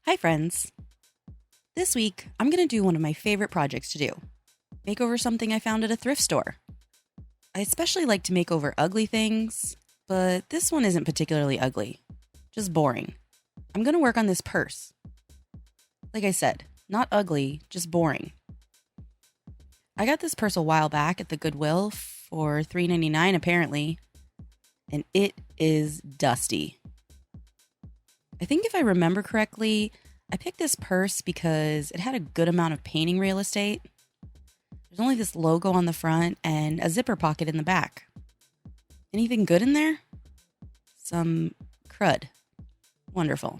Hi, friends. This week, I'm going to do one of my favorite projects to do make over something I found at a thrift store. I especially like to make over ugly things, but this one isn't particularly ugly, just boring. I'm going to work on this purse. Like I said, not ugly, just boring. I got this purse a while back at the Goodwill for $3.99 apparently, and it is dusty. I think if I remember correctly, I picked this purse because it had a good amount of painting real estate. There's only this logo on the front and a zipper pocket in the back. Anything good in there? Some crud. Wonderful.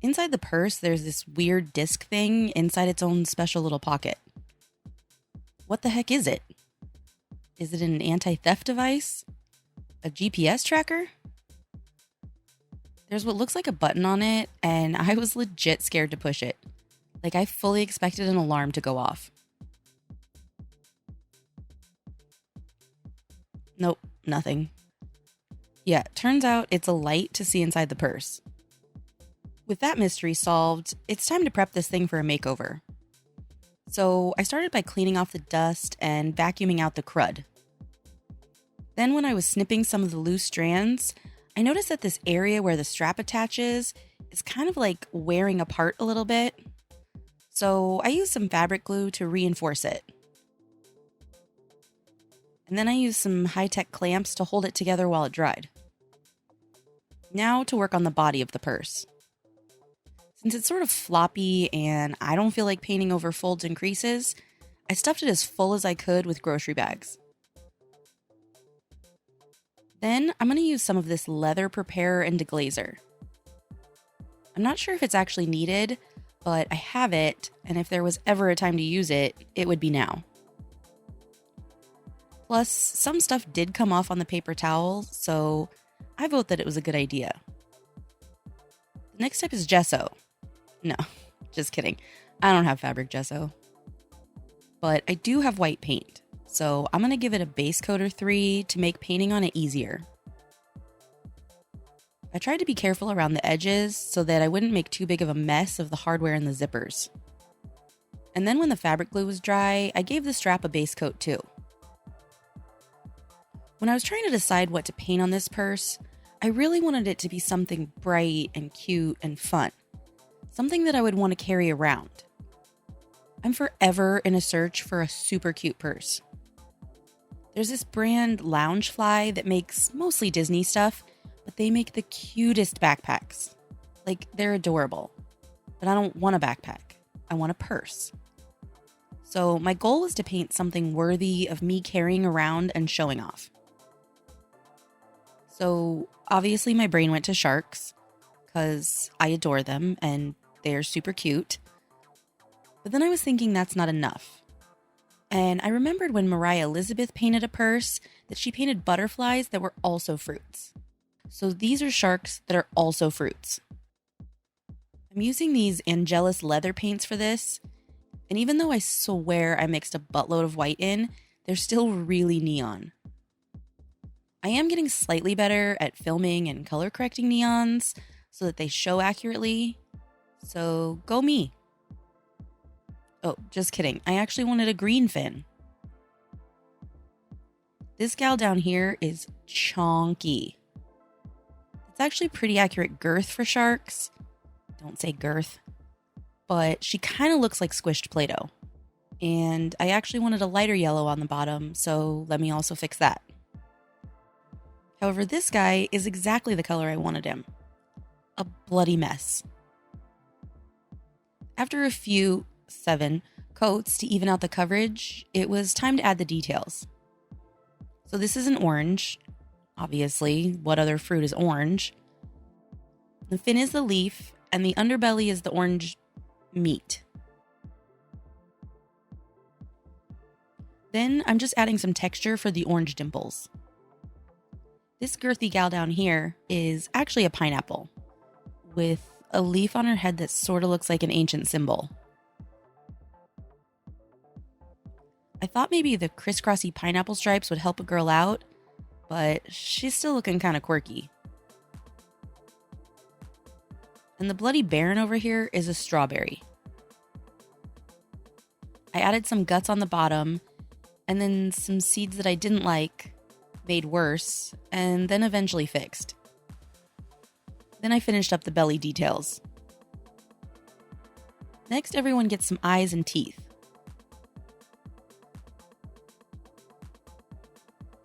Inside the purse, there's this weird disc thing inside its own special little pocket. What the heck is it? Is it an anti-theft device? A GPS tracker? There's what looks like a button on it, and I was legit scared to push it. Like, I fully expected an alarm to go off. Nope, nothing. Yeah, turns out it's a light to see inside the purse. With that mystery solved, it's time to prep this thing for a makeover. So I started by cleaning off the dust and vacuuming out the crud. Then when I was snipping some of the loose strands, I noticed that this area where the strap attaches is kind of like wearing apart a little bit. So I used some fabric glue to reinforce it. And then I used some high-tech clamps to hold it together while it dried. Now to work on the body of the purse. Since it's sort of floppy and I don't feel like painting over folds and creases, I stuffed it as full as I could with grocery bags. Then I'm going to use some of this leather preparer and deglazer. I'm not sure if it's actually needed, but I have it, and if there was ever a time to use it, it would be now. Plus, some stuff did come off on the paper towel, so I vote that it was a good idea. The next step is gesso. No, just kidding. I don't have fabric gesso. But I do have white paint, so I'm going to give it a base coat or 3 to make painting on it easier. I tried to be careful around the edges so that I wouldn't make too big of a mess of the hardware and the zippers. And then when the fabric glue was dry, I gave the strap a base coat too. When I was trying to decide what to paint on this purse, I really wanted it to be something bright and cute and fun. Something that I would want to carry around. I'm forever in a search for a super cute purse. There's this brand Loungefly that makes mostly Disney stuff, but they make the cutest backpacks. Like, they're adorable. But I don't want a backpack. I want a purse. So my goal was to paint something worthy of me carrying around and showing off. So obviously my brain went to sharks, because I adore them and they're super cute. But then I was thinking that's not enough. And I remembered when Mariah Elizabeth painted a purse that she painted butterflies that were also fruits. So these are sharks that are also fruits. I'm using these Angelus leather paints for this. And even though I swear I mixed a buttload of white in, they're still really neon. I am getting slightly better at filming and color correcting neons so that they show accurately. So go me. Oh, just kidding. I actually wanted a green fin. This gal down here is chonky. It's actually pretty accurate girth for sharks. Don't say girth. But she kind of looks like squished Play-Doh. And I actually wanted a lighter yellow on the bottom, so let me also fix that. However, this guy is exactly the color I wanted him. A bloody mess. After a few 7 coats to even out the coverage, it was time to add the details. So this is an orange. Obviously, what other fruit is orange? The fin is the leaf, and the underbelly is the orange meat. Then I'm just adding some texture for the orange dimples. This girthy gal down here is actually a pineapple with a leaf on her head that sort of looks like an ancient symbol. I thought maybe the crisscrossy pineapple stripes would help a girl out, but she's still looking kind of quirky. And the Bloody Baron over here is a strawberry. I added some guts on the bottom, and then some seeds that I didn't like, made worse, and then eventually fixed. Then I finished up the belly details. Next, everyone gets some eyes and teeth.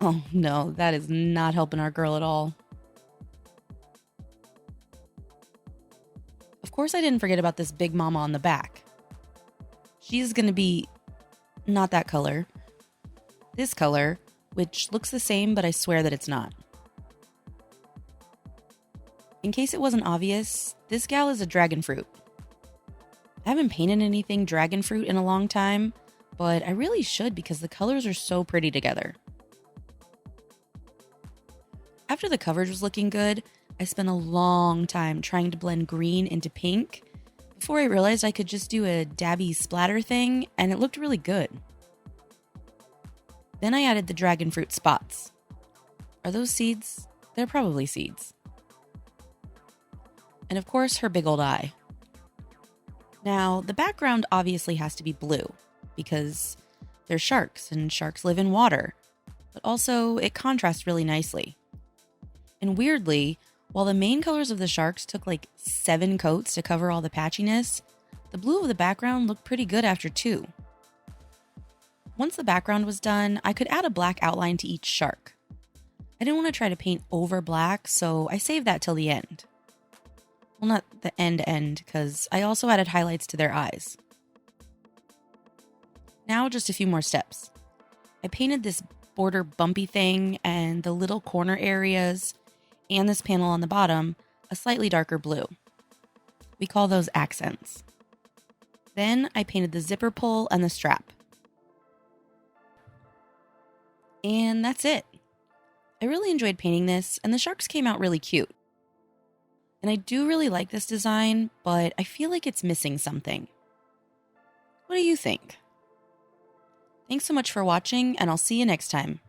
Oh no, that is not helping our girl at all. Of course, I didn't forget about this big mama on the back. She's gonna be not that color. This color, which looks the same, but I swear that it's not. In case it wasn't obvious, this gal is a dragon fruit. I haven't painted anything dragon fruit in a long time, but I really should because the colors are so pretty together. After the coverage was looking good, I spent a long time trying to blend green into pink before I realized I could just do a dabby splatter thing, and it looked really good. Then I added the dragon fruit spots. Are those seeds? They're probably seeds. And of course, her big old eye. Now, the background obviously has to be blue because they're sharks and sharks live in water, but also it contrasts really nicely. And weirdly, while the main colors of the sharks took like 7 coats to cover all the patchiness, the blue of the background looked pretty good after 2. Once the background was done, I could add a black outline to each shark. I didn't want to try to paint over black, so I saved that till the end. Well, not the end, because I also added highlights to their eyes. Now just a few more steps. I painted this border bumpy thing and the little corner areas and this panel on the bottom a slightly darker blue. We call those accents. Then I painted the zipper pull and the strap. And that's it. I really enjoyed painting this, and the sharks came out really cute. And I do really like this design, but I feel like it's missing something. What do you think? Thanks so much for watching, and I'll see you next time.